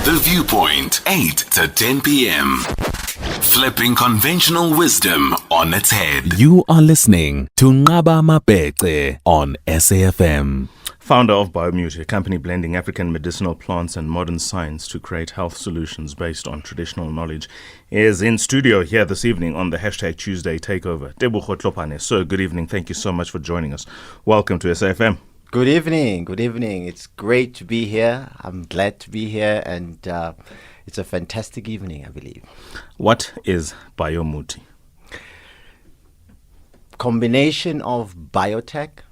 The Viewpoint, 8 to 10 p.m. Flipping conventional wisdom on its head. You are listening to Nqaba Mabece on SAFM. Founder of BioMuti, a company blending African medicinal plants and modern science to create health solutions based on traditional knowledge, is in studio here this evening on the #Tuesday Takeover. Tebogo Tlhopane. Sir, good evening. Thank you so much for joining us. Welcome to SAFM. Good evening. Good evening. It's great to be here. I'm glad to be here, and it's a fantastic evening, I believe. What is BioMuti? Combination of biotech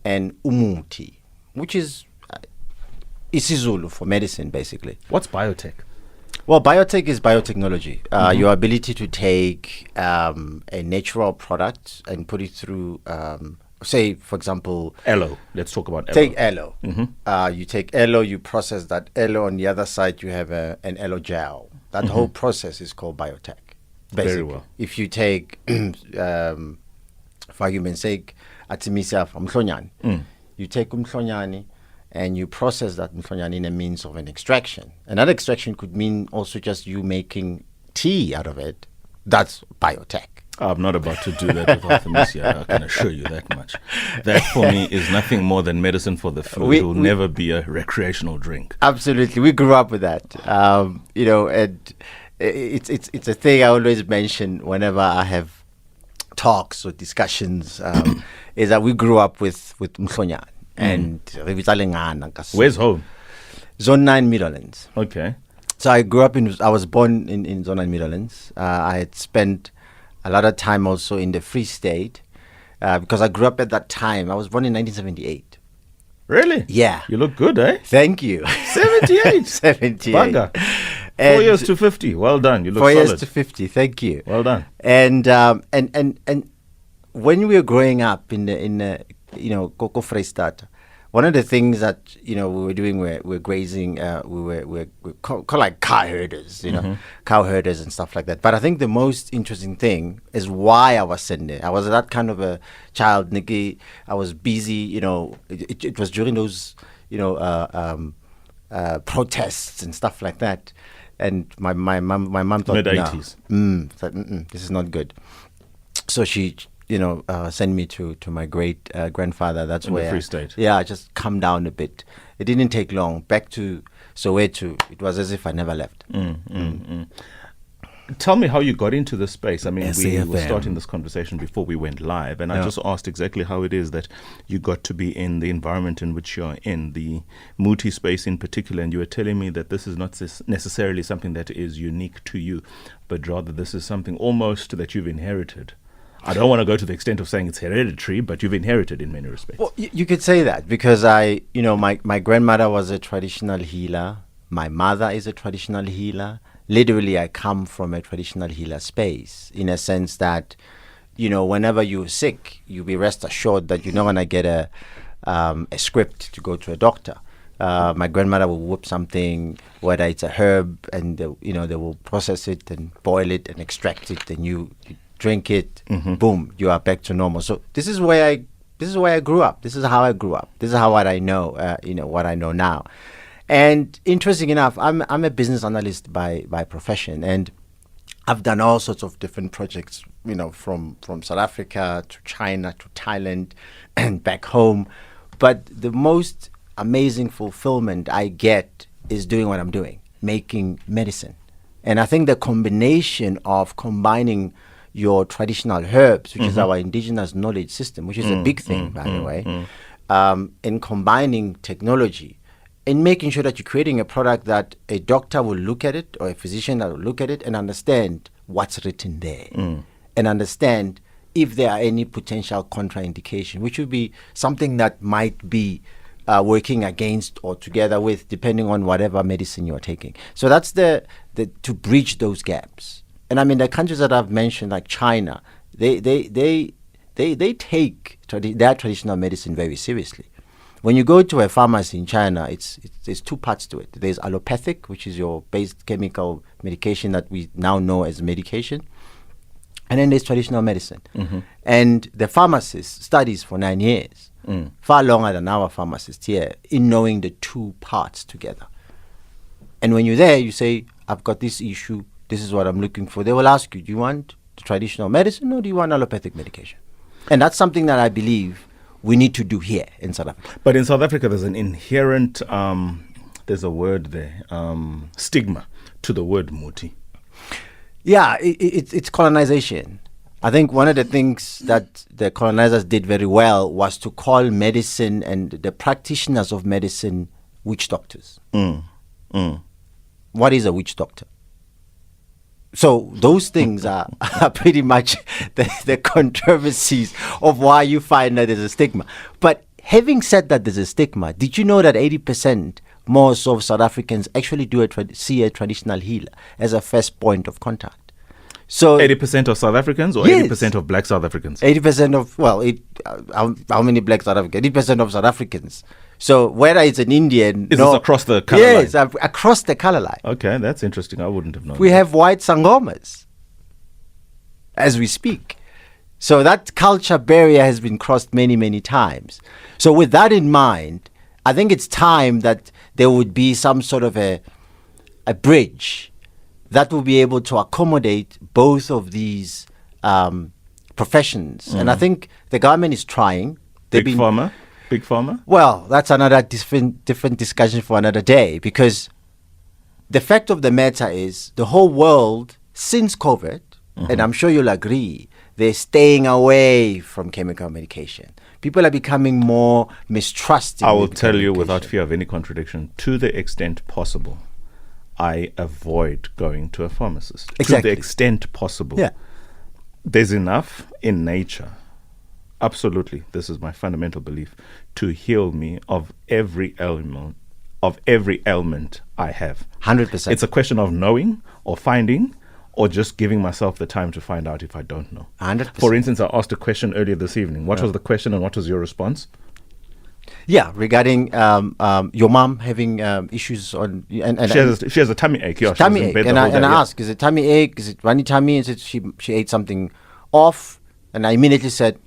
and umuti, which is isiZulu for medicine, basically. What's biotech? Well, biotech is biotechnology. Your ability to take a natural product and put it through, say, for example... Aloe. Let's talk about aloe. Take aloe. You take aloe, you process that aloe. On the other side, you have an aloe gel. That whole process is called biotech. Basically. Very well. If you take, for argument's sake, atimisa from mhlonyani, you take umhlonyani and you process that mhlonyani in a means of an extraction. Another extraction could mean also just you making tea out of it. That's biotech. I'm not about to do that with Artemisia, I can assure you that much. That for me is nothing more than medicine for the flu. It will never be a recreational drink. Absolutely. We grew up with that. And it's a thing I always mention whenever I have talks or discussions, is that we grew up with mhlonyane and Where's home? Zone 9 Meadowlands. Okay. So I was born in Zone 9 Meadowlands. I had spent a lot of time also in the Free State because I grew up at that time. I was born in 1978. Really? Yeah. You look good, eh? Thank you. 78. 78. Bugger. 4 years to 50. Well done. You look 4 solid. years to 50. Thank you. Well done. And when we were growing up in the Koko Freistata, one of the things that we were doing, we're grazing, we're called like cow herders, cow herders and stuff like that. But I think the most interesting thing is why I was sent there. I was that kind of a child, Nikki. I was busy, it was during those, protests and stuff like that. And my mom thought, mid-80s. This is not good. So she send me to my great grandfather. That's in where the Free State. Yeah, I just come down a bit. It didn't take long. Back to Soweto, it was as if I never left. Tell me how you got into this space. I mean, we were SAFM. starting this conversation before we went live, and I just asked exactly how it is that you got to be in the environment in which you're in, the Muti space in particular, and you were telling me that this is not necessarily something that is unique to you, but rather this is something almost that you've inherited. I don't want to go to the extent of saying it's hereditary, but you've inherited in many respects. Well, you could say that because my grandmother was a traditional healer. My mother is a traditional healer. Literally, I come from a traditional healer space in a sense that, whenever you're sick, you be rest assured that you're not going to get a script to go to a doctor. My grandmother will whip something, whether it's a herb, and they will process it and boil it and extract it, and you drink it, boom, you are back to normal. So this is where I grew up. This is how I grew up. This is how what I know, what I know now. And interesting enough, I'm a business analyst by profession, and I've done all sorts of different projects, from South Africa to China to Thailand and back home. But the most amazing fulfillment I get is doing what I'm doing, making medicine. And I think the combination of combining your traditional herbs, which is our indigenous knowledge system, which is a big thing, by the way, and combining technology and making sure that you're creating a product that a doctor will look at it or a physician that will look at it and understand what's written there and understand if there are any potential contraindication, which would be something that might be working against or together with, depending on whatever medicine you're taking. So that's the to bridge those gaps. And I mean, the countries that I've mentioned, like China, they take their traditional medicine very seriously. When you go to a pharmacy in China, there's two parts to it. There's allopathic, which is your base chemical medication that we now know as medication. And then there's traditional medicine. And the pharmacist studies for 9 years, far longer than our pharmacist here, in knowing the two parts together. And when you're there, you say, I've got this issue. This is what I'm looking for. They will ask you, do you want the traditional medicine or do you want allopathic medication? And that's something that I believe we need to do here in South Africa. But in South Africa, there's an inherent, there's a word there, stigma to the word muti. Yeah, it's colonization. I think one of the things that the colonizers did very well was to call medicine and the practitioners of medicine witch doctors. What is a witch doctor? So those things are pretty much the controversies of why you find that there's a stigma. But having said that there's a stigma, did you know that 80% more so of South Africans actually do see a traditional healer as a first point of contact? So 80% of South Africans or Yes. 80% of black South Africans? 80% of, well, how many black South Africans? 80% of South Africans. So whether it's an Indian... Is this across the colour yes, line? across the color line. Okay, that's interesting. I wouldn't have known. We that. have white sangomas as we speak. So that culture barrier has been crossed many, many times. So with that in mind, I think it's time that there would be some sort of a bridge that will be able to accommodate both of these professions. And I think the government is trying. Big Pharma? Big Pharma? Well, that's another different discussion for another day, because the fact of the matter is the whole world since COVID, and I'm sure you'll agree, they're staying away from chemical medication. People are becoming more mistrusting. I will tell you without fear of any contradiction, to the extent possible, I avoid going to a pharmacist. Exactly. To the extent possible. Yeah. There's enough in nature, absolutely, this is my fundamental belief, to heal me of every ailment I have. 100%. It's a question of knowing or finding or just giving myself the time to find out if I don't know. 100%. For instance, I asked a question earlier this evening. What was the question and what was your response? Yeah, regarding your mom having issues on... and She has a tummy ache. Yeah, she was tummy in ache. bed the And whole I day, yeah. asked, is it tummy ache? Is it runny tummy? Is it she ate something off? And I immediately said,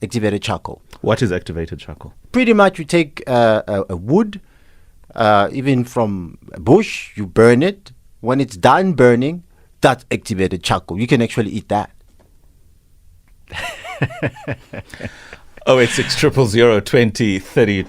activated charcoal. What is activated charcoal? Pretty much you take a wood, even from a bush, you burn it. When it's done burning, that's activated charcoal. You can actually eat that. 086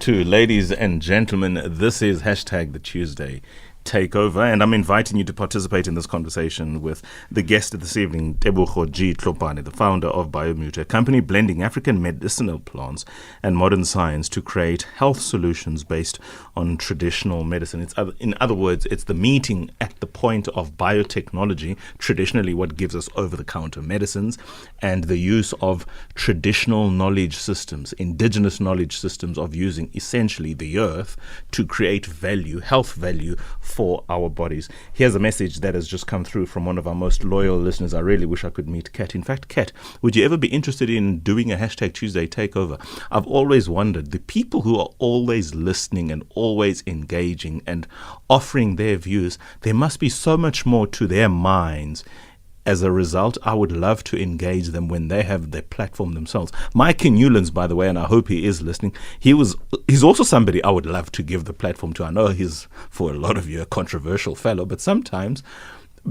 Ladies and gentlemen, this is hashtag the Tuesday Takeover, and I'm inviting you to participate in this conversation with the guest this evening, Tebogo G, Tlhopane, the founder of BioMuti, a company blending African medicinal plants and modern science to create health solutions based on traditional medicine. In other words, it's the meeting at the point of biotechnology, traditionally what gives us over-the-counter medicines, and the use of traditional knowledge systems, indigenous knowledge systems of using essentially the earth to create value, health value for our bodies. Here's a message that has just come through from one of our most loyal listeners. I really wish I could meet Kat. In fact, Kat, would you ever be interested in doing a hashtag Tuesday takeover? I've always wondered, the people who are always listening and always engaging and offering their views, there must be so much more to their minds. As a result, I would love to engage them when they have their platform themselves. Mike Newlands, by the way, and I hope he is listening, he's also somebody I would love to give the platform to. I know he's, for a lot of you, a controversial fellow, but sometimes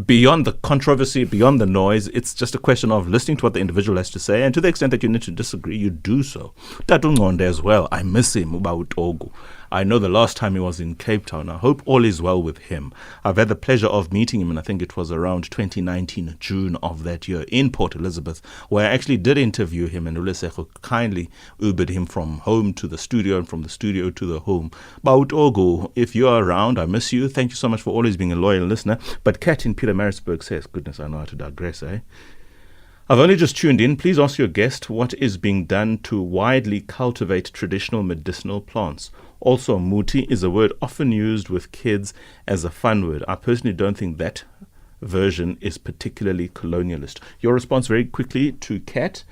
beyond the controversy, beyond the noise, it's just a question of listening to what the individual has to say, and to the extent that you need to disagree, you do so. Tatu Ngonde as well, I miss him about Ogu. I know the last time he was in Cape Town. I hope all is well with him. I've had the pleasure of meeting him, and I think it was around 2019, June of that year, in Port Elizabeth, where I actually did interview him, and Uleseko kindly Ubered him from home to the studio and from the studio to the home. Baut Ogu, if you are around, I miss you. Thank you so much for always being a loyal listener. But Kat in Peter Marisburg says, goodness, I know how to digress, eh? I've only just tuned in. Please ask your guest what is being done to widely cultivate traditional medicinal plants. Also, muti is a word often used with kids as a fun word. I personally don't think that version is particularly colonialist. Your response very quickly to Kat,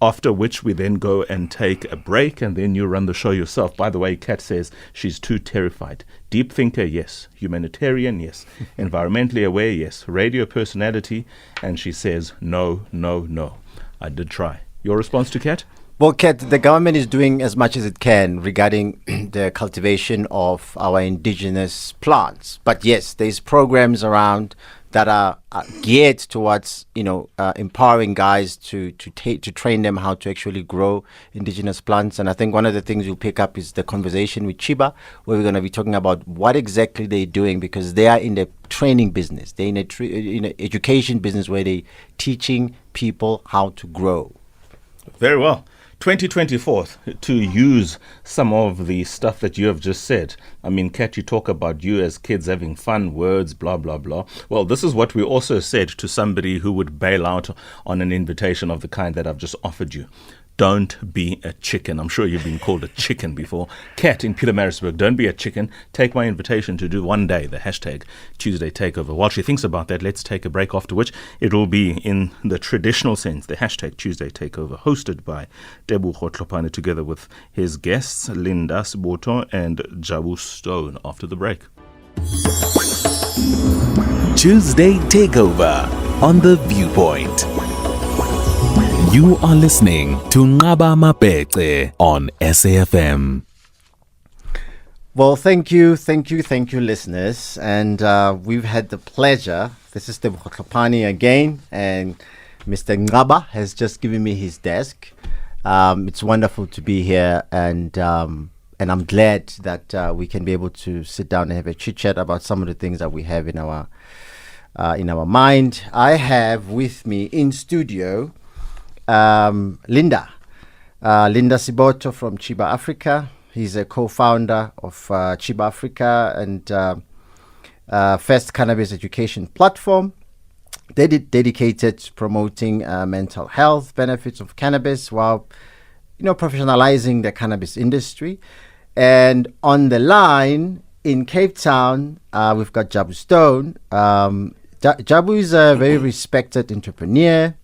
after which we then go and take a break, and then you run the show yourself. By the way, Kat says she's too terrified. Deep thinker, yes. Humanitarian, yes. Environmentally aware, yes. Radio personality, and she says no, no, no. I did try. Your response to Kat? Well, Kat, the government is doing as much as it can regarding the cultivation of our indigenous plants. But yes, there's programs around that are geared towards, empowering guys to train them how to actually grow indigenous plants. And I think one of the things you'll pick up is the conversation with Cheeba, where we're going to be talking about what exactly they're doing, because they are in the training business. They're in a education business where they're teaching people how to grow. Very well. 2024, to use some of the stuff that you have just said. I mean, Kat, you talk about you as kids having fun, words, blah, blah, blah. Well, this is what we also said to somebody who would bail out on an invitation of the kind that I've just offered you. Don't be a chicken. I'm sure you've been called a chicken before. Kat in Pietermaritzburg, don't be a chicken. Take my invitation to do one day the hashtag Tuesday Takeover. While she thinks about that, let's take a break, after which it will be in the traditional sense, the hashtag Tuesday Takeover, hosted by Tebogo Tlhopane together with his guests, Linda Siboto and Jabu Stone, after the break. Tuesday Takeover on The Viewpoint. You are listening to Ngaba Mapete on SAFM. Well, thank you, listeners. And we've had the pleasure. This is Tebogo Tlhopane again, and Mr. Ngaba has just given me his desk. It's wonderful to be here, and I'm glad that we can be able to sit down and have a chit chat about some of the things that we have in our mind. I have with me in studio Linda Siboto from Cheeba Africa. He's a co-founder of Cheeba Africa and first cannabis education platform dedicated to promoting mental health benefits of cannabis while professionalizing the cannabis industry. And on the line in Cape Town, we've got Jabu Stone. Jabu is a very respected entrepreneur,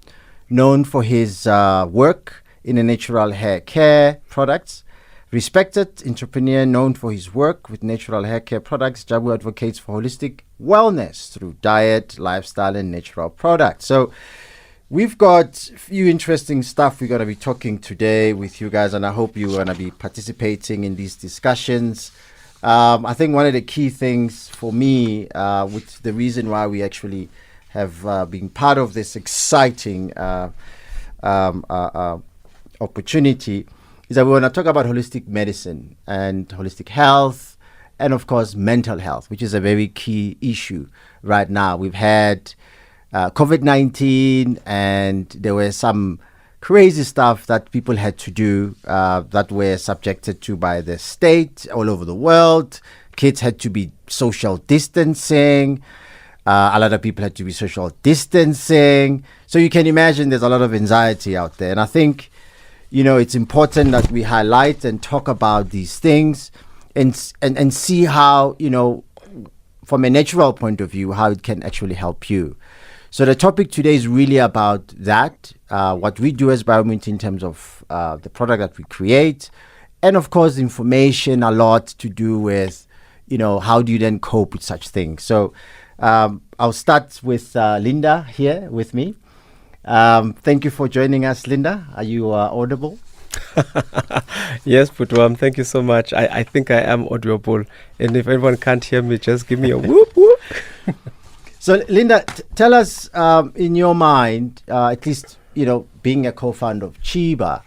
known for his work in the natural hair care products. Respected entrepreneur known for his work with natural hair care products, Jabu advocates for holistic wellness through diet, lifestyle, and natural products. So we've got a few interesting stuff we're going to be talking today with you guys, and I hope you're going to be participating in these discussions. I think one of the key things for me, with the reason why we actually have been part of this exciting opportunity is that we want to talk about holistic medicine and holistic health, and of course mental health, which is a very key issue right now. We've had COVID-19, and there were some crazy stuff that people had to do that were subjected to by the state all over the world. Kids had to be social distancing. A lot of people had to be social distancing. So you can imagine there's a lot of anxiety out there. And I think, it's important that we highlight and talk about these things and see how, from a natural point of view, how it can actually help you. So the topic today is really about that, what we do as BioMuti in terms of the product that we create. And of course, information, a lot to do with, how do you then cope with such things. So I'll start with Linda here with me. Thank you for joining us, Linda. Are you audible? Yes, Putwam, thank you so much. I think I am audible. And if anyone can't hear me, just give me a whoop whoop. So, Linda, tell us in your mind, at least, being a co-founder of Cheeba,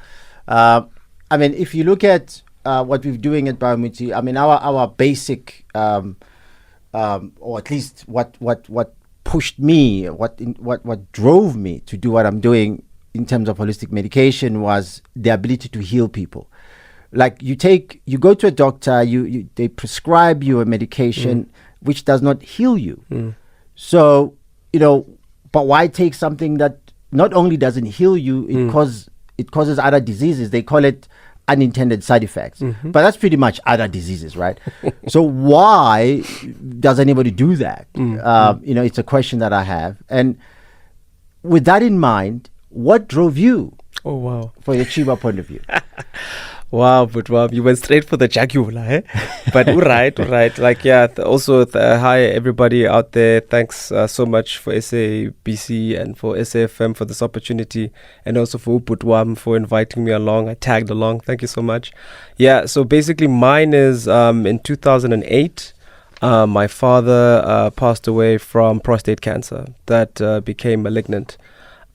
if you look at what we're doing at BioMuti, our basic, or at least what pushed me, what drove me to do what I'm doing in terms of holistic medication was the ability to heal people. Like you go to a doctor, they prescribe you a medication which does not heal you. So, but why take something that not only doesn't heal you, it causes other diseases. They call it unintended side effects. But that's pretty much other diseases, right? So why does anybody do that? It's a question that I have. And with that in mind, what drove you? Oh, wow. For your Cheeba point of view? Wow, but wow, you went straight for the jugular, eh? But all right. Like, yeah, hi, everybody out there. Thanks so much for SABC and for SAFM for this opportunity, and also for Uputwam for inviting me along. I tagged along. Thank you so much. Yeah, so basically mine is in 2008. My father passed away from prostate cancer that became malignant.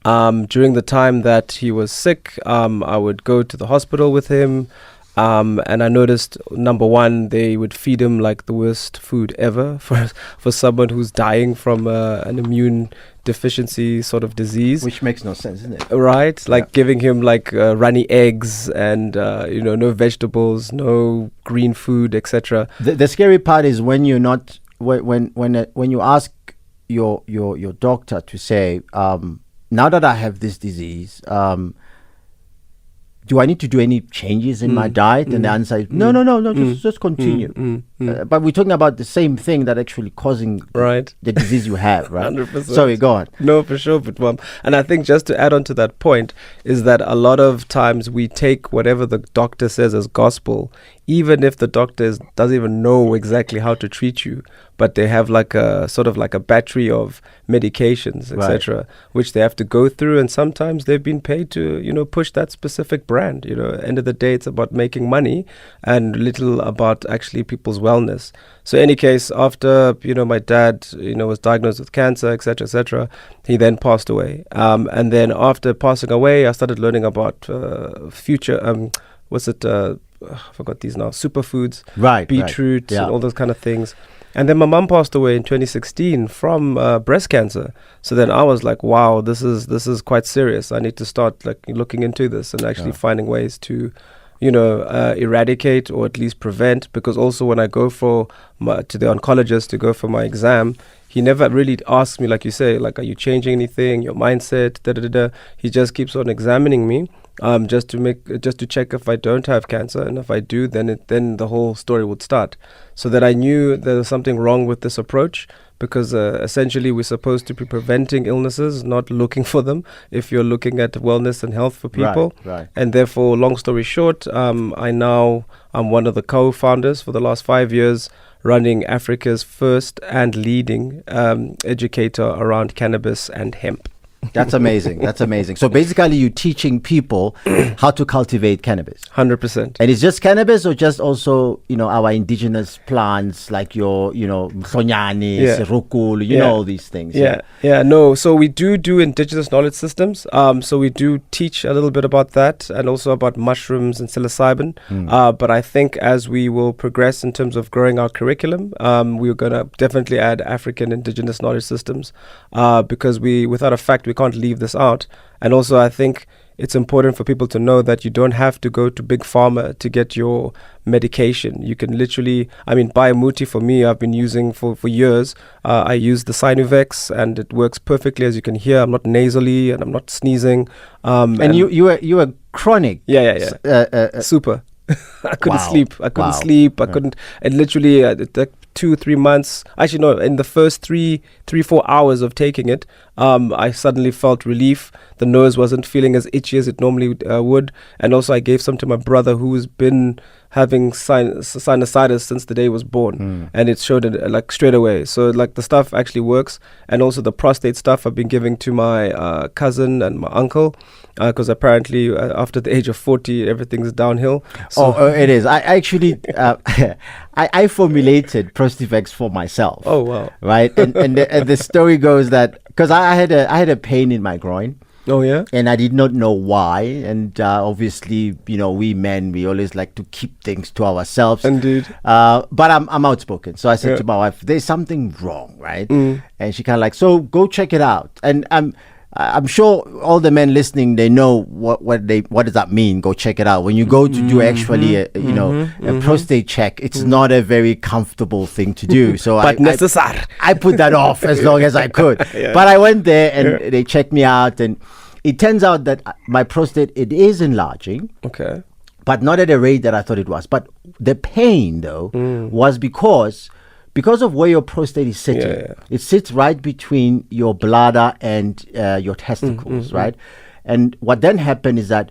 During the time that he was sick, I would go to the hospital with him, and I noticed, number one, they would feed him like the worst food ever for someone who's dying from an immune deficiency sort of disease. Which makes no sense, isn't it? Right? Like giving him like runny eggs and, no vegetables, no green food, etc. The scary part is when you're not, when you ask your doctor to say, now that I have this disease, do I need to do any changes in my diet? And the answer is no, just continue. But we're talking about the same thing that actually causing the disease you have, right? 100%. Sorry, go on. No, for sure. But and I think just to add on to that point is that a lot of times we take whatever the doctor says as gospel, even if the doctor doesn't even know exactly how to treat you, but they have like a sort of like a battery of medications, etc., which they have to go through, and sometimes they've been paid to, push that specific brand. End of the day, it's about making money and little about actually people's wellness. So, in any case, after my dad, was diagnosed with cancer, etc., he then passed away. And then after passing away, I started learning about future. I forgot these now. Superfoods, beetroot, and all those kind of things. And then my mum passed away in 2016 from breast cancer. So then I was like, wow, this is quite serious. I need to start like looking into this and actually finding ways to, eradicate or at least prevent. Because also when I go to the oncologist to go for my exam, he never really asks me, like you say, like, are you changing anything, your mindset, He just keeps on examining me. Just to check if I don't have cancer, and if I do, then the whole story would start. So that I knew there was something wrong with this approach, because essentially we're supposed to be preventing illnesses, not looking for them. If you're looking at wellness and health for people, and therefore, long story short, I'm one of the co-founders for the last 5 years, running Africa's first and leading educator around cannabis and hemp. That's amazing. So basically you're teaching people how to cultivate cannabis. 100%. And it's just cannabis, or just also, our indigenous plants like your, mhlonyane, serukulu, all these things. No. So we do indigenous knowledge systems. So we do teach a little bit about that, and also about mushrooms and psilocybin. But I think as we will progress in terms of growing our curriculum, we're going to definitely add African indigenous knowledge systems, because without a fact, we can't leave this out. And also I think it's important for people to know that you don't have to go to big pharma to get your medication. You can literally, BioMuti for me, I've been using for years. I use the Sinuvex, and it works perfectly. As you can hear, I'm not nasally and I'm not sneezing. And you were chronic. Super. I couldn't sleep. I couldn't. And literally, 2-3 months. Actually, no. In the first 3-4 hours of taking it, I suddenly felt relief. The nose wasn't feeling as itchy as it normally would. And also, I gave some to my brother, who's been having sinusitis since the day he was born, and it showed it like straight away. So like the stuff actually works. And also the prostate stuff I've been giving to my cousin and my uncle, because apparently after the age of 40 everything's downhill. So it is. I actually I formulated Prostivex for myself. Oh wow! Right, and the story goes that because I had a pain in my groin. Oh yeah, and I did not know why. And obviously, we men, we always like to keep things to ourselves. Indeed. But I'm outspoken, so I said to my wife, "There's something wrong, right?" And she kind of like, "So go check it out." And I'm sure all the men listening, they know what does that mean? Go check it out. When you go to do actually a prostate check, it's not a very comfortable thing to do. So but necessary. I put that off as long as I could. But I went there and they checked me out, and it turns out that my prostate, it is enlarging. Okay. But not at a rate that I thought it was. But the pain though was because of where your prostate is sitting. It sits right between your bladder and your testicles, right? And what then happened is that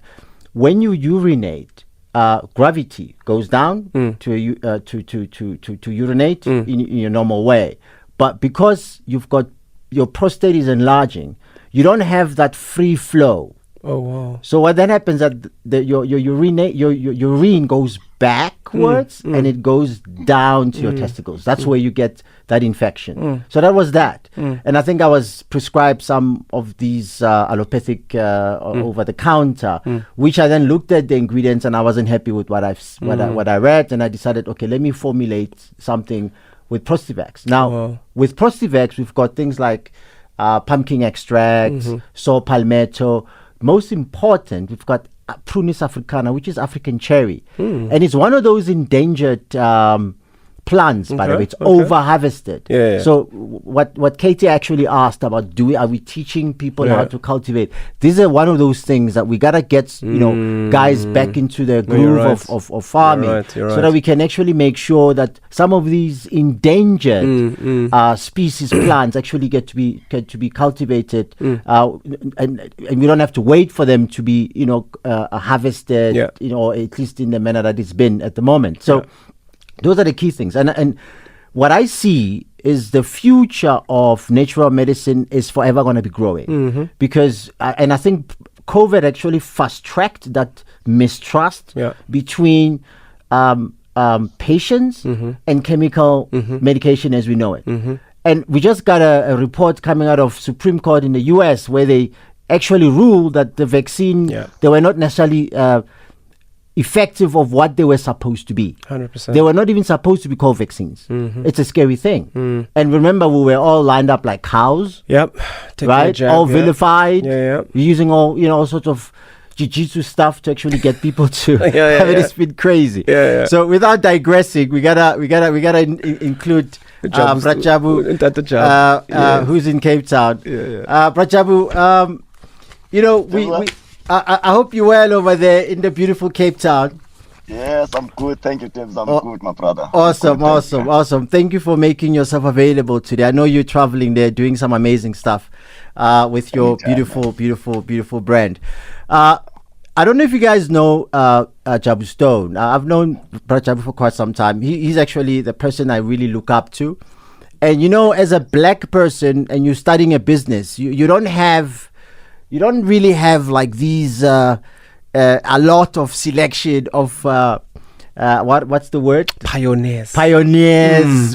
when you urinate, gravity goes down to urinate in your normal way. But because you've got your prostate is enlarging, you don't have that free flow. Oh wow! So what then happens that your urine goes backwards and it goes down to your testicles. That's where you get that infection. So that was that. And I think I was prescribed some of these allopathic over the counter, which I then looked at the ingredients and I wasn't happy with what I read, and I decided, okay, let me formulate something with Prostivax. Now with Prostivax, we've got things like pumpkin extract, saw palmetto. Most important, we've got Prunus africana, which is African cherry, and it's one of those endangered plants. By the way, it's over harvested. So what Katie actually asked about, are we teaching people how to cultivate? These are one of those things that we gotta get guys back into the groove of farming, so that we can actually make sure that some of these endangered species plants actually get to be cultivated, and we don't have to wait for them to be harvested, at least in the manner that it's been at the moment. So those are the key things. And what I see is the future of natural medicine is forever going to be growing, because and I think COVID actually fast-tracked that mistrust between patients and chemical medication as we know it. And we just got a report coming out of Supreme Court in the US where they actually ruled that the vaccine, they were not necessarily effective of what they were supposed to be. 100%. They were not even supposed to be called vaccines. It's a scary thing. And remember, we were all lined up like cows. Right? Jab, all vilified. Using all sorts of jiu-jitsu stuff to actually get people to have it. It's been crazy. So without digressing, we gotta include Jabu, who's in Cape Town. Jabu, I hope you're well over there in the beautiful Cape Town. Yes, I'm good. Thank you, Tibbs. I'm good, my brother. Awesome. Thank you for making yourself available today. I know you're traveling there, doing some amazing stuff with your beautiful brand. I don't know if you guys know Jabu Stone. I've known Brother Jabu for quite some time. He's actually the person I really look up to. And as a black person and you're starting a business, you don't really have like these a lot of selection of what's the word? Pioneers,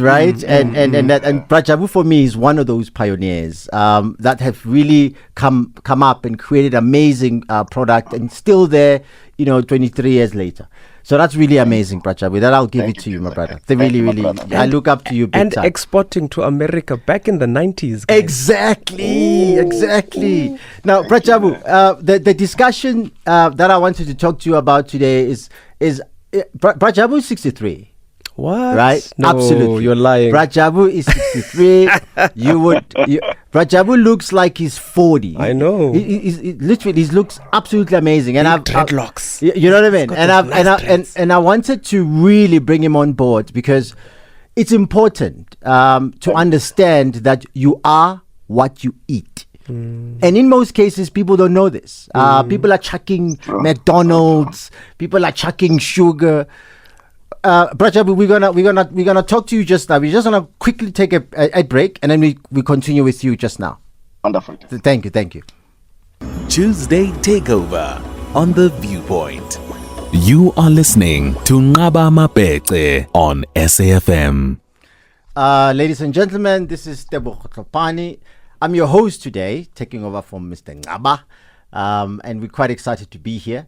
right? And Jabu for me is one of those pioneers that have really come up and created amazing product and still there 23 years later. So that's really amazing, Jabu. That I'll give it to you, my brother. I look up to you big time. Exporting to America back in the 90s. Guys. Exactly. Now, Jabu, the discussion that I wanted to talk to you about today is Jabu is 63. What? Right? No, absolutely. You're lying. Jabu is 63. Jabu looks like he's 40. I know. He literally looks absolutely amazing. And I've dreadlocks. You know what I mean? And I wanted to really bring him on board because it's important to understand that you are what you eat. And in most cases, people don't know this. People are chucking McDonald's. People are chucking sugar. Jabu, we're gonna talk to you just now. We're just gonna quickly take a break, and then we continue with you just now. Wonderful. Thank you. Tuesday Takeover on The Viewpoint. You are listening to Nqaba Mapete on SAFM. Ladies and gentlemen, this is Tebogo Tlhopane. I'm your host today, taking over from Mr. Nqaba, and we're quite excited to be here.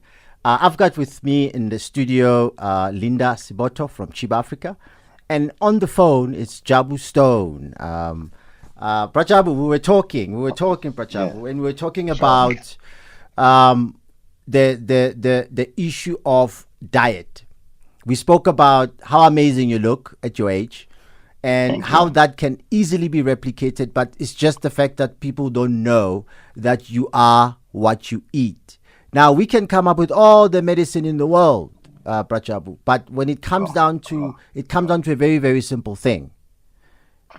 I've got with me in the studio Linda Siboto from Cheeba, Africa, and on the phone it's Jabu Stone. Jabu, we were talking, Jabu, and we were talking about the issue of diet. We spoke about how amazing you look at your age, and how that can easily be replicated, but it's just the fact that people don't know that you are what you eat. Now, we can come up with all the medicine in the world, Jabu, but when it comes down to a very, very simple thing.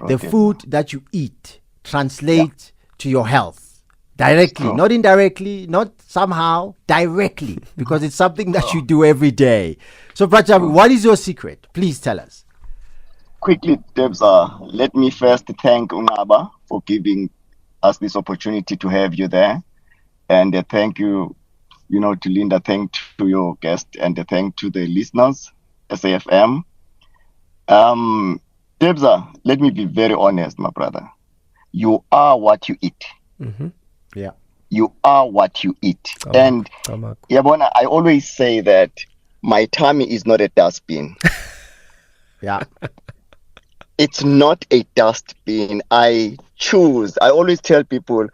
The food that you eat translates to your health. Directly, not indirectly, not somehow, directly, because it's something that you do every day. So, Jabu, what is your secret? Please tell us. Quickly, Debs, let me first thank Unaba for giving us this opportunity to have you there. And thank you, to Linda, thank to your guest, and thank to the listeners, SAFM. Debs, let me be very honest, my brother. You are what you eat. Mm-hmm. Yeah. You are what you eat. Yabona, I always say that my tummy is not a dustbin. Yeah. It's not a dustbin. I always tell people,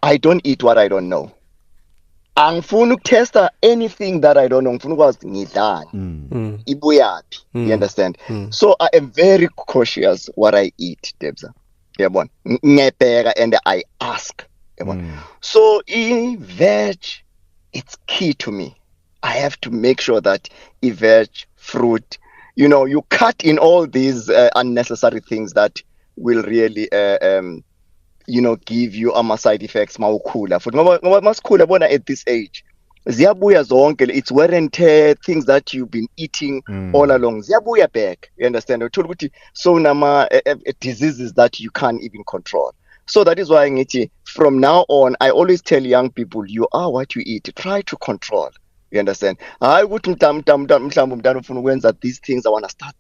I don't eat what I don't know. Angifuni ukutesta anything that I don't know. Ngifuna ukwazi ngidlani. Ibuyaphi. You understand? So I am very cautious what I eat, Debza. Yabona. Ngiyabheka and I ask. So in veg, it's key to me. I have to make sure that veg, fruit, you cut in all these unnecessary things that will really, give you side effects. Mawukhula. Futhi ngoba masikhula bona at this age, ziyabuya zonke. It's wear and tear, things that you've been eating all along. Ziyabuya back. You understand? So nama diseases that you can't even control. So that is why from now on, I always tell young people, you are what you eat. Try to control. You understand? I wouldn't that these things I want to start,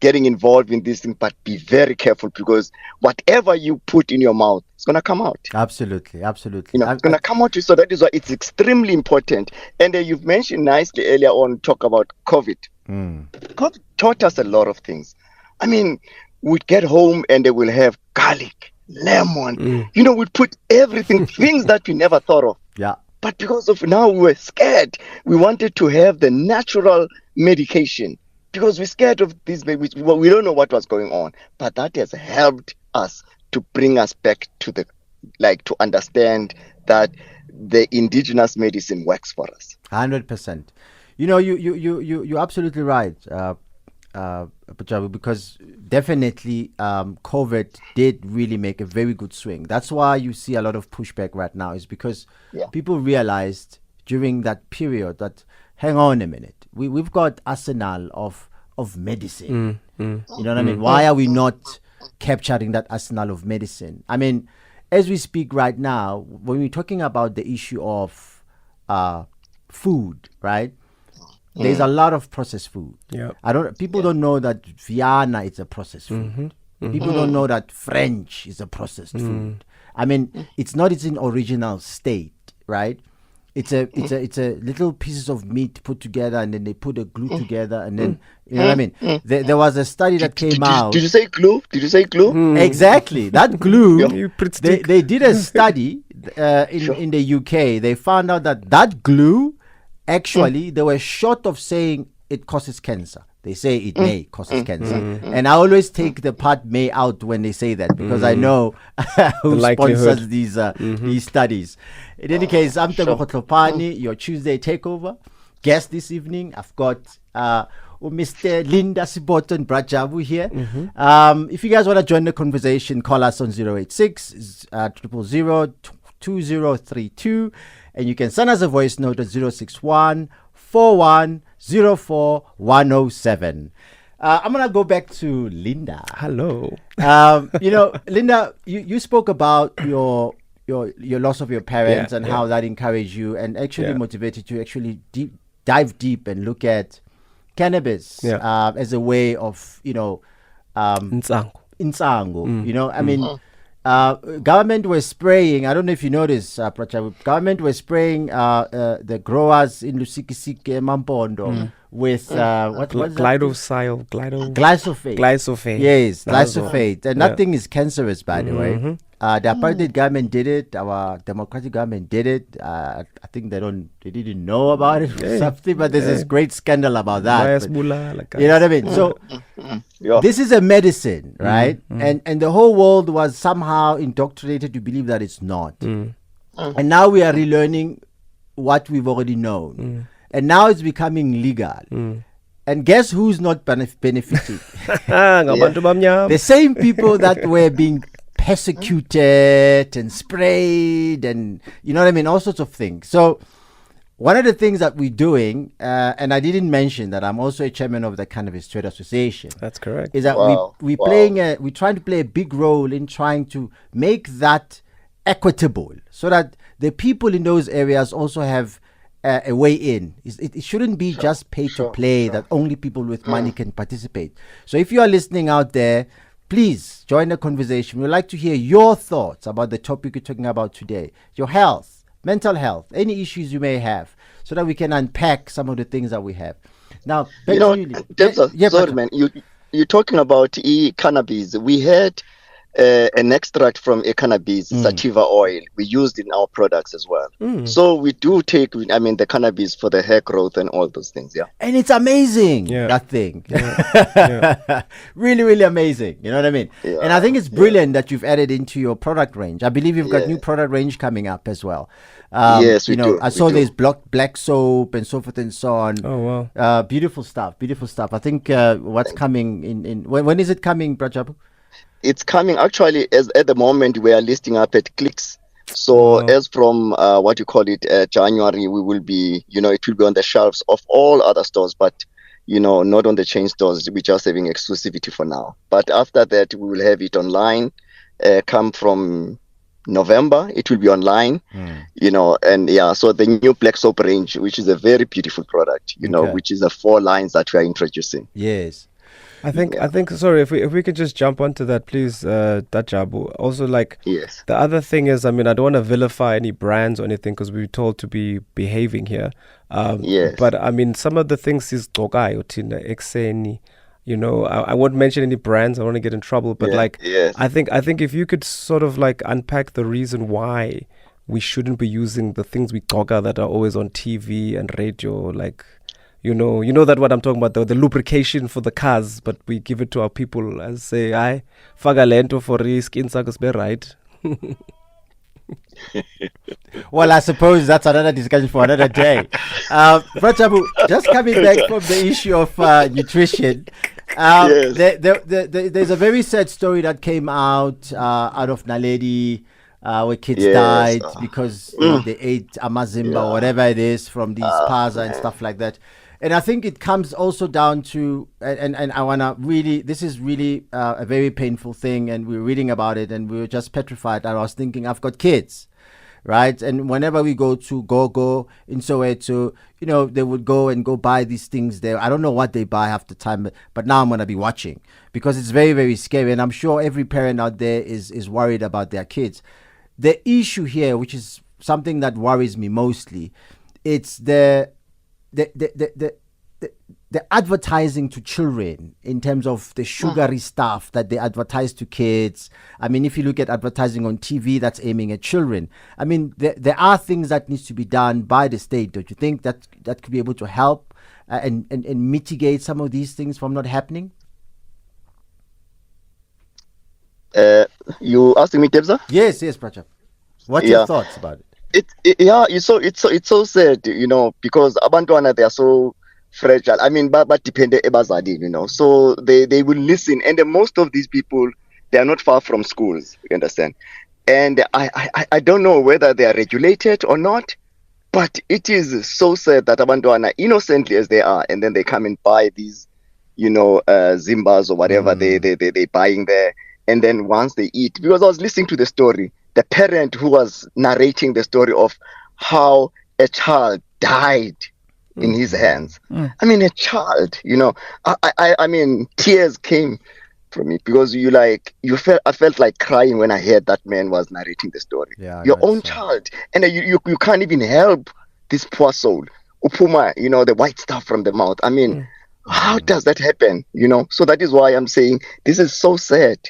getting involved in this thing, but be very careful because whatever you put in your mouth, it's going to come out. Absolutely. It's going to come out. So that is why it's extremely important. And you've mentioned nicely earlier on, talk about COVID. COVID taught us a lot of things. I mean, we'd get home and they will have garlic, lemon, we'd put everything, things that we never thought of. Yeah. But because of now we were scared, we wanted to have the natural medication because we're scared of these babies. We don't know what was going on, but that has helped us to bring us back to to understand that the indigenous medicine works for us. 100%. You're absolutely right, Jabu, because definitely COVID did really make a very good swing. That's why you see a lot of pushback right now, is because people realized during that period that, hang on a minute, we've got arsenal of medicine. You know what I mean? Why are we not capturing that arsenal of medicine? I mean, as we speak right now, when we're talking about the issue of food, right? There's a lot of processed food. Yeah. People don't know that Vienna is a processed food. People don't know that French is a processed food. I mean, it's not its original state, right? It's a little pieces of meat put together, and then they put a glue together, and then you know what I mean. There was a study that came out. Did you say glue? Exactly, that glue. They did a study in the UK. They found out that glue, actually, they were short of saying it causes cancer. They say it may causes cancer. And I always take the part may out when they say that, because I know who sponsors these studies. In any case, I'm Tebogo Tlhopane, your Tuesday takeover. Guest this evening, I've got Mr. Linda Siboto and Jabu here. If you guys want to join the conversation, call us on 086 000 2032, and you can send us a voice note at 061 4104 107. I'm gonna go back to Linda. Hello. Linda, you spoke about your loss of your parents and how that encouraged you and actually motivated you to actually dive deep and look at cannabis as a way of Nsango. I mean, government was spraying, I don't know if you noticed, government was spraying the growers in Lusikisike Mampondo with what is glyphosate. Yes, glyphosate. And nothing is cancerous, by the way. The apartheid government did it. Our democratic government did it. I think they didn't know about it or something, but there's this great scandal about that. But, you know what I mean? So this is a medicine, right? And the whole world was somehow indoctrinated to believe that it's not. And now we are relearning what we've already known. And now it's becoming legal. And guess who's not benefiting? The same people that were being persecuted and sprayed and, you know what I mean, all sorts of things. So one of the things that we're doing, and I didn't mention that I'm also a chairman of the Cannabis Trade Association. That's correct. Is that we're trying to play a big role in trying to make that equitable, so that the people in those areas also have a way in. It shouldn't be just pay to play, that only people with money can participate. So if you are listening out there, please join the conversation. We'd like to hear your thoughts about the topic we're talking about today, your health, mental health, any issues you may have, so that we can unpack some of the things that we have. Now, sorry, man, you're talking about cannabis. We had an extract from a cannabis, sativa oil, we used in our products as well. So we do take, the cannabis for the hair growth and all those things, yeah. And it's amazing, that thing. Really, really amazing. You know what I mean? Yeah. And I think it's brilliant that you've added into your product range. I believe you've got new product range coming up as well. Yes, we do. I saw there's black soap and so forth and so on. Oh, wow. Beautiful stuff. I think what's coming in when is it coming, Jabu? It's coming actually, as at the moment we are listing up at Clicks. So as from January, we will be, it will be on the shelves of all other stores, but not on the chain stores. We're just having exclusivity for now. But after that, we will have it online. Come from November, it will be online. So the new black soap range, which is a very beautiful product, which is the 4 lines that we are introducing. Yes. I think. Sorry, if we could just jump onto that, please, Jabu. Also, yes. The other thing is, I don't want to vilify any brands or anything, because we're told to be behaving here. Yes. But some of the things is Togayo Tina Exeni. I won't mention any brands. I don't want to get in trouble. But yes. I think if you could sort of unpack the reason why we shouldn't be using the things we toga that are always on TV and radio, You know that what I'm talking about, the lubrication for the cars, but we give it to our people as say, "I fagalento for risk in be right." Well, I suppose that's another discussion for another day. Jabu, just coming back from the issue of nutrition, there's a very sad story that came out of Naledi, where kids died because they ate amazimba or whatever it is from these paza and stuff like that. And I think it comes also down to, and I want to really, this is really a very painful thing, and we were reading about it and we were just petrified. And I was thinking, I've got kids, right? And whenever we go to Go in Soweto, they would go buy these things there. I don't know what they buy half the time, but now I'm going to be watching, because it's very, very scary. And I'm sure every parent out there is worried about their kids. The issue here, which is something that worries me mostly, it's the advertising to children in terms of the sugary stuff that they advertise to kids. If you look at advertising on TV, that's aiming at children. There are things that needs to be done by the state. Don't you think that could be able to help and mitigate some of these things from not happening? You asking me, Tebza? Yes, Prachap. What's your thoughts about it? It's so sad, because abantwana, they are so fragile. But dependent ebazali, so they will listen, and most of these people, they are not far from schools. You understand? And I don't know whether they are regulated or not, but it is so sad that abantwana, innocently as they are, and then they come and buy these, zimbas or whatever they buying there, and then once they eat, because I was listening to the story. The parent who was narrating the story of how a child died in his hands. A child, tears came from it, because I felt like crying when I heard that man was narrating the story. Your own child, and you can't even help this poor soul. Upuma, the white stuff from the mouth. How does that happen? So that is why I'm saying this is so sad.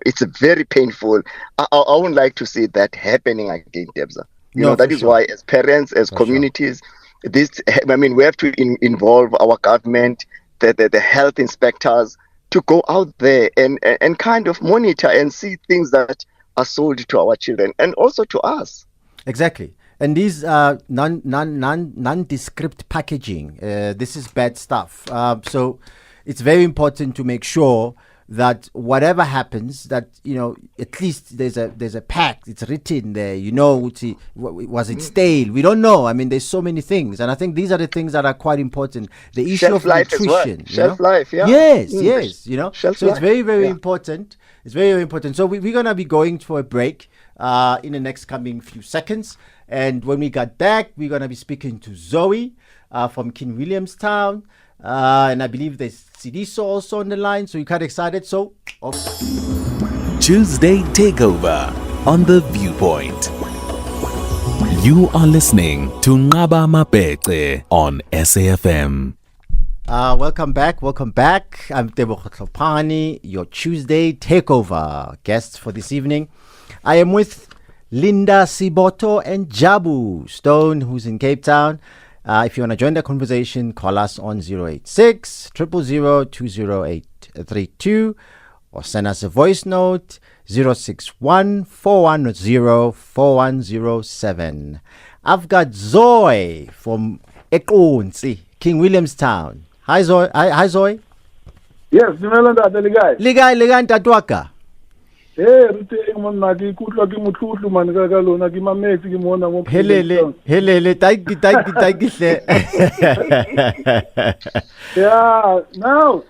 It's very painful. I wouldn't like to see that happening again, Debza. That is why, as parents, as communities, we have to involve our government, the health inspectors, to go out there and kind of monitor and see things that are sold to our children and also to us. Exactly. And these nondescript packaging, this is bad stuff. So it's very important to make sure that whatever happens, that at least there's a pact. It's written there. Was it stale? We don't know. I mean, there's so many things, and I think these are the things that are quite important. The issue Shelf of life nutrition, as well. Shelf life, yeah. Yes, Mm. yes. Shelf So it's life, very, very yeah. important. It's very, very important. So we're gonna be going for a break in the next coming few seconds, and when we get back, we're gonna be speaking to Zoe from King Williamstown. And I believe there's Sidiso also on the line, so you're quite excited. So, off. Tuesday Takeover on The Viewpoint. You are listening to Nqaba Mapete on SAFM. Welcome back. I'm Tebogo Tlhopane, your Tuesday Takeover guest for this evening. I am with Linda Siboto and Jabu Stone, who's in Cape Town. If you want to join the conversation, call us on 086 000 20832 or send us a voice note 061 410 4107. I've got Zoe from Ekonsi, King Williamstown. Hi Zoe. Hi Zoe. Yes, dumela ntate le kae? Ligai ntatwaka. Re teng monna ke ikutlwa ke motlotlo man ka lona ke mametse ke mona mo Helele taiki hle. Yeah, now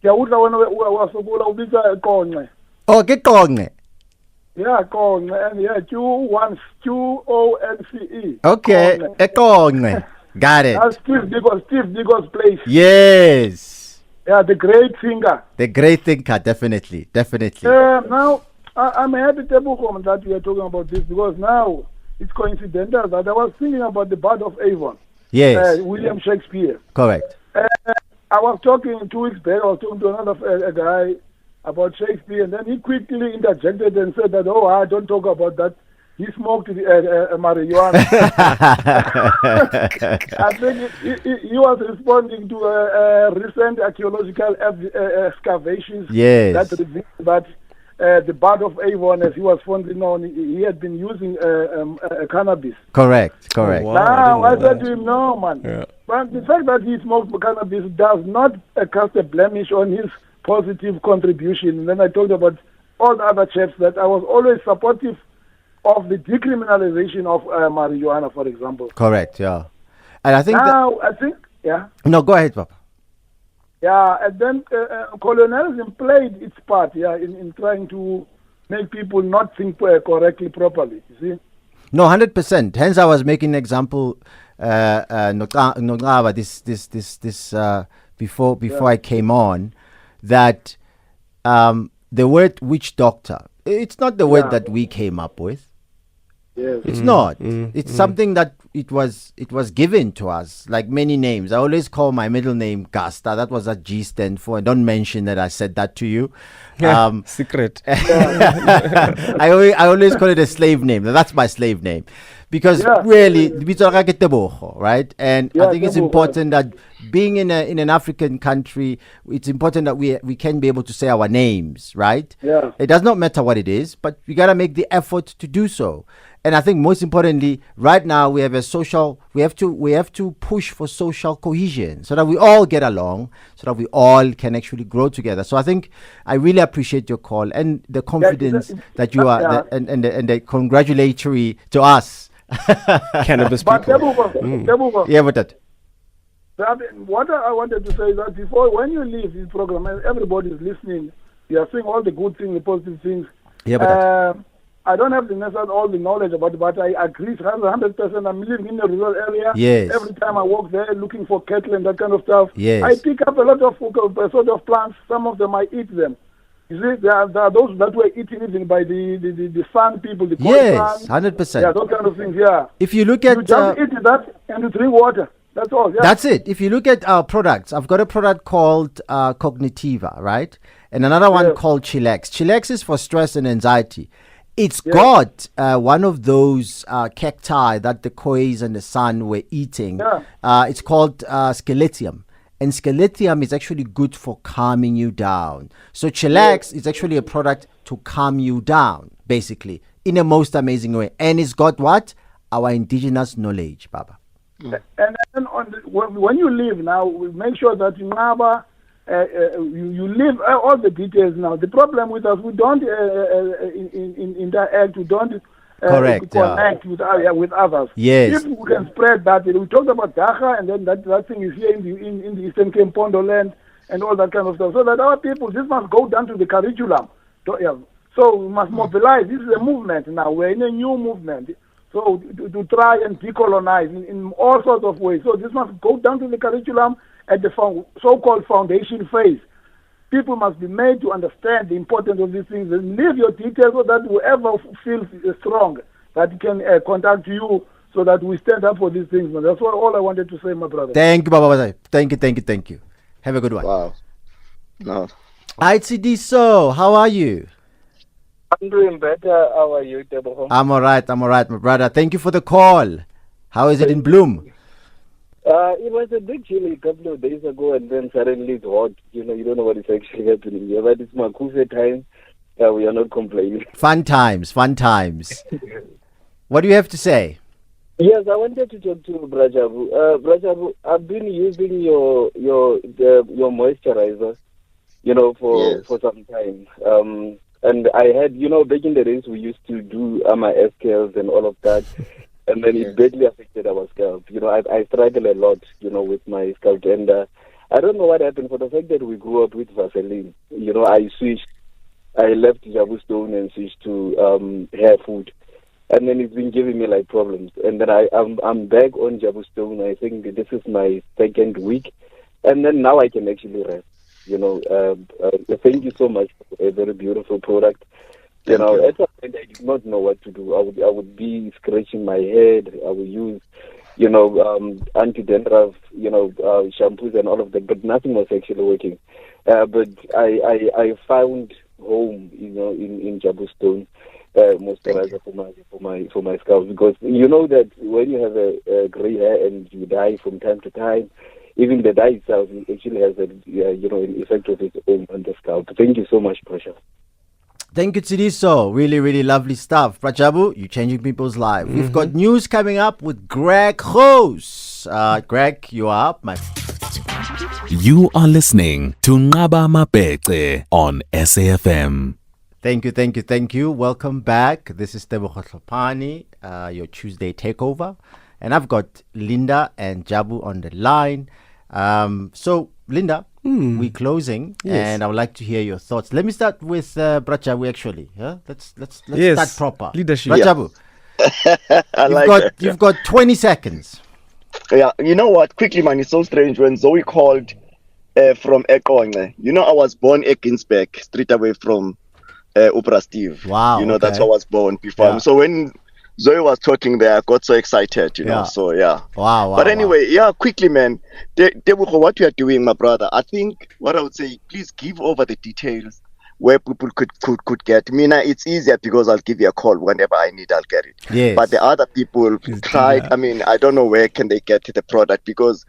ke utla wena wa sokola ubitsa Qonqe. Oh, ke Qonqe. Yeah, Qonqe, and yeah, Q1 QONCE. Okay, Qonqe. Got it. That's Steve Digo's place. Yes. Yeah, the great singer. The great thinker, definitely. Now, I'm happy, Tebogo, that we are talking about this because now it's coincidental that I was thinking about the Bard of Avon. Yes. William Shakespeare. Correct. I was talking 2 weeks back, I was talking to another guy about Shakespeare, and then he quickly interjected and said that, I don't talk about that. He smoked marijuana. I think he was responding to recent archaeological excavations that revealed that the Bard of Avon, as he was fondly known, he had been using cannabis. Correct. Oh, wow. Now, I said to him, no, man. Yeah. But the fact that he smoked cannabis does not cast a blemish on his positive contribution. And then I talked about all the other chaps that I was always supportive of the decriminalization of marijuana, for example. Correct, yeah. And I think yeah. No, go ahead, Papa. Yeah, and then colonialism played its part, in trying to make people not think correctly, properly, you see? No, 100%. Hence, I was making an example, before I came on, that the word witch doctor, it's not the word that we came up with. Yes. It's not. It's something that it was given to us, like many names. I always call my middle name Gasta. That was what G stand for. And don't mention that I said that to you. Secret. I always call it a slave name. That's my slave name. Because really, right? And I think it's important that being in an African country, it's important that we can be able to say our names, right? Yeah. It does not matter what it is, but we gotta make the effort to do so. And I think most importantly, right now we have we have to push for social cohesion so that we all get along, so that we all can actually grow together. So I think I really appreciate your call and the confidence that you are, and the congratulatory to us. Cannabis But people. Tebogo, Yeah, but that. What I wanted to say is that before, when you leave this program, and everybody is listening, you are seeing all the good things, the positive things. Yeah, but that. I don't have all the knowledge about it, but I agree 100%. I'm living in a rural area. Yes. Every time I walk there looking for cattle and that kind of stuff, Yes. I pick up a lot of sort of plants. Some of them I eat them. You see, there are those that were eaten even by the sun people, the Yes, sun. 100%. Yeah, those kind of things, yeah. If you look at... You just eat that and you drink water. That's all, yeah. That's it. If you look at our products, I've got a product called Cognitiva, right? And another one called Chillax. Chillax is for stress and anxiety. It's got one of those cacti that the kois and the sun were eating. Yeah. It's called Scaletium. And Scaletium is actually good for calming you down. So Chillax is actually a product to calm you down, basically, in a most amazing way. And it's got what? Our indigenous knowledge, Baba. And then when you leave now, we make sure that Nqaba you leave all the details now. The problem with us, we don't interact, we don't connect with others. Yes. If we can spread that, we talked about Dacha, and then that thing is here in the Eastern Cape, Pondo land, and all that kind of stuff. So that our people, this must go down to the curriculum. So we must mobilize. This is a movement now. We're in a new movement. So to try and decolonize in all sorts of ways. So this must go down to the curriculum at the so-called foundation phase. People must be made to understand the importance of these things and leave your details so that whoever feels strong that can contact you so that we stand up for these things. That's all I wanted to say, my brother. Thank you, Baba. Thank you. Have a good one. Wow. No. ICD, so how are you? I'm doing better. How are you, Tebogo? I'm all right, my brother. Thank you for the call. How is it in Bloom? It was a bit chilly a couple of days ago, and then suddenly it's hot. You don't know what is actually happening here. But it's Makufe time. We are not complaining. Fun times. What do you have to say? Yes, I wanted to talk to Jabu. Jabu, I've been using your moisturizer, for some time. And I had, back in the days we used to do my SKLs and all of that. And then it badly affected our scalp. I struggle a lot, with my scalp. And I don't know what happened for the fact that we grew up with Vaseline. I left Jabu Stone and switched to hair food. And then it's been giving me like problems. And then I'm back on Jabu Stone. I think this is my second week. And then now I can actually rest. Thank you so much for a very beautiful product. At some point I did not know what to do. I would be scratching my head. I would use, anti-dandruff, shampoos and all of that, but nothing was actually working. But I found home, in Jabu Stone, moisturizer for my scalp, because that when you have a gray hair and you dye from time to time, even the dye itself actually has an effect of its own on the scalp. Thank you so much, Prasha. Thank you, Tsidiso. Really, really lovely stuff. Prajabu, you're changing people's lives. We've got news coming up with Greg Hoos. Greg, you are up, my. You are listening to Nqaba Mabece on SAFM. Thank you. Welcome back. This is Tebogo Tlhopane, your Tuesday takeover. And I've got Linda and Jabu on the line. So, Linda, we're closing, and I would like to hear your thoughts. Let me start with Jabu, actually. Yeah? Let's start proper. Leadership. Jabu, you've got 20 seconds. Yeah, you know what? Quickly, man, it's so strange when Zoe called from Ekong. I was born at Ginsberg, straight away from Upra Steve. Wow. That's how I was born before. Yeah. So when Zoe was talking there, I got so excited, know. So yeah. Wow. But anyway, quickly, man. Tebogo, what you are doing, my brother, I think what I would say, please give over the details where people could get. Mina, it's easier because I'll give you a call whenever I need, I'll get it. Yes. But the other people tried. I mean, I don't know where can they get the product, because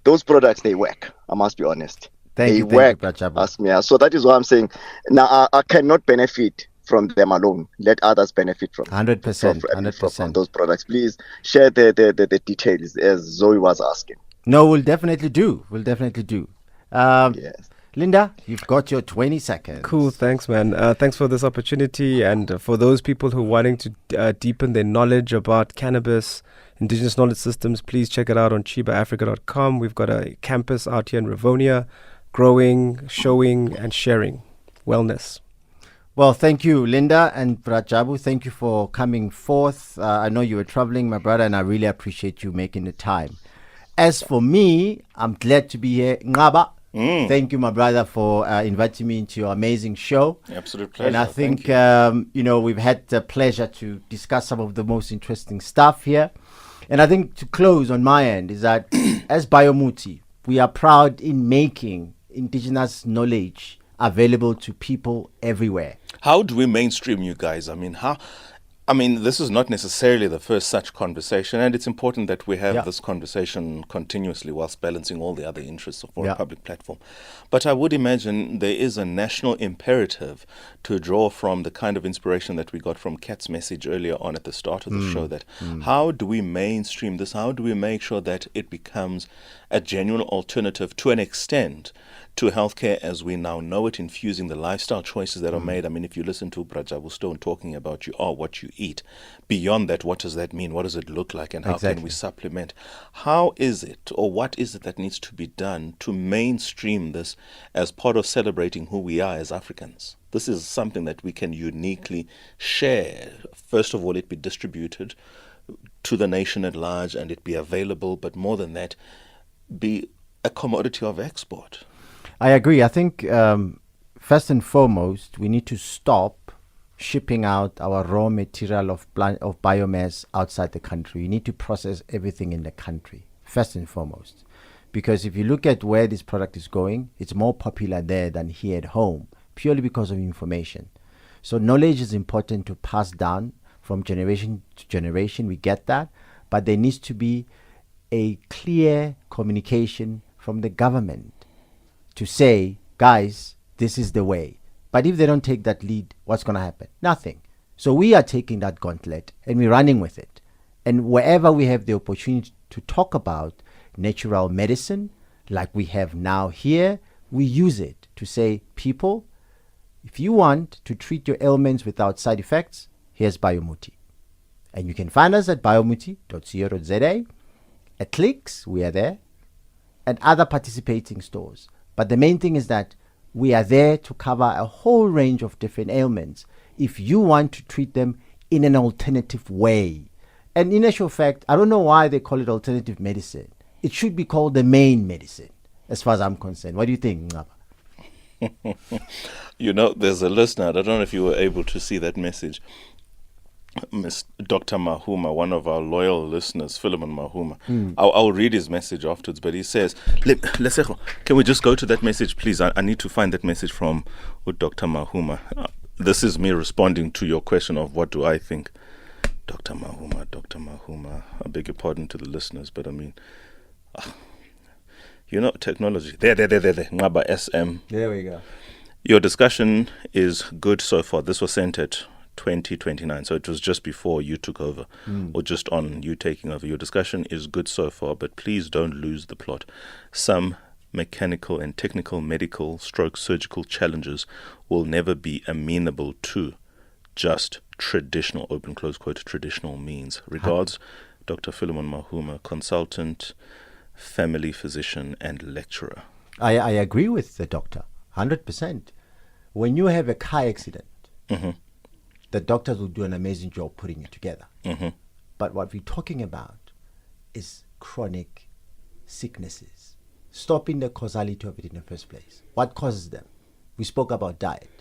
those products, they work. I must be honest. They work. Ask me. So that is what I'm saying. Now, I cannot benefit from them alone. Let others benefit from 100%. from those products. Please share the details as Zoe was asking. No, we'll definitely do. Yes. Linda, you've got your 20 seconds. Cool, thanks, man. Thanks for this opportunity, and for those people who are wanting to deepen their knowledge about cannabis, indigenous knowledge systems, please check it out on CheebaAfrica.com. We've got a campus out here in Rivonia, growing, showing, and sharing wellness. Well, thank you, Linda and Jabu. Thank you for coming forth. I know you were traveling, my brother, and I really appreciate you making the time. As for me, I'm glad to be here. Nqaba, thank you, my brother, for inviting me into your amazing show. Absolute pleasure. And I think, we've had the pleasure to discuss some of the most interesting stuff here. And I think to close on my end is that as BioMuti, we are proud in making indigenous knowledge available to people everywhere. How do we mainstream you guys? I mean, this is not necessarily the first such conversation, and it's important that we have this conversation continuously whilst balancing all the other interests for a public platform. But I would imagine there is a national imperative to draw from the kind of inspiration that we got from Kat's message earlier on at the start of the show, that how do we mainstream this? How do we make sure that it becomes a genuine alternative to an extent to healthcare as we now know it, infusing the lifestyle choices that are made. I mean, if you listen to Jabu Stone talking about you are what you eat, beyond that, what does that mean? What does it look like? And how can we supplement? How is it, or what is it that needs to be done to mainstream this as part of celebrating who we are as Africans? This is something that we can uniquely share. First of all, it be distributed to the nation at large and it be available, but more than that, be a commodity of export. I agree. I think first and foremost, we need to stop shipping out our raw material of biomass outside the country. We need to process everything in the country, first and foremost. Because if you look at where this product is going, it's more popular there than here at home, purely because of information. So knowledge is important to pass down from generation to generation. We get that. But there needs to be a clear communication from the government to say, guys, this is the way. But if they don't take that lead, what's going to happen? Nothing. So we are taking that gauntlet and we're running with it. And wherever we have the opportunity to talk about natural medicine, like we have now here, we use it to say, people, if you want to treat your ailments without side effects, here's BioMuti. And you can find us at biomuti.co.za. At Clicks, we are there, and other participating stores. But the main thing is that we are there to cover a whole range of different ailments if you want to treat them in an alternative way. And in actual fact, I don't know why they call it alternative medicine. It should be called the main medicine, as far as I'm concerned. What do you think, Ngaba? You know, there's a listener, I don't know if you were able to see that message. Miss Dr. Mahuma, one of our loyal listeners, Philemon Mahuma. I'll read his message afterwards, but he says, can we just go to that message, please? I need to find that message from Dr. Mahuma. This is me responding to your question of what do I think. Dr. Mahuma, I beg your pardon to the listeners, but I mean, you know, technology. There. Ngaba SM. There we go. Your discussion is good so far. This was sent at 2029, so it was just before you took over, or just on you taking over. Your discussion is good so far, but please don't lose the plot. Some mechanical and technical medical stroke surgical challenges will never be amenable to just traditional, open close quote, traditional means. Regards, Dr. Philemon Mahuma, consultant, family physician and lecturer. I agree with the doctor 100%. When you have a car accident, the doctors will do an amazing job putting it together. But what we're talking about is chronic sicknesses, stopping the causality of it in the first place. What causes them? We spoke about diet.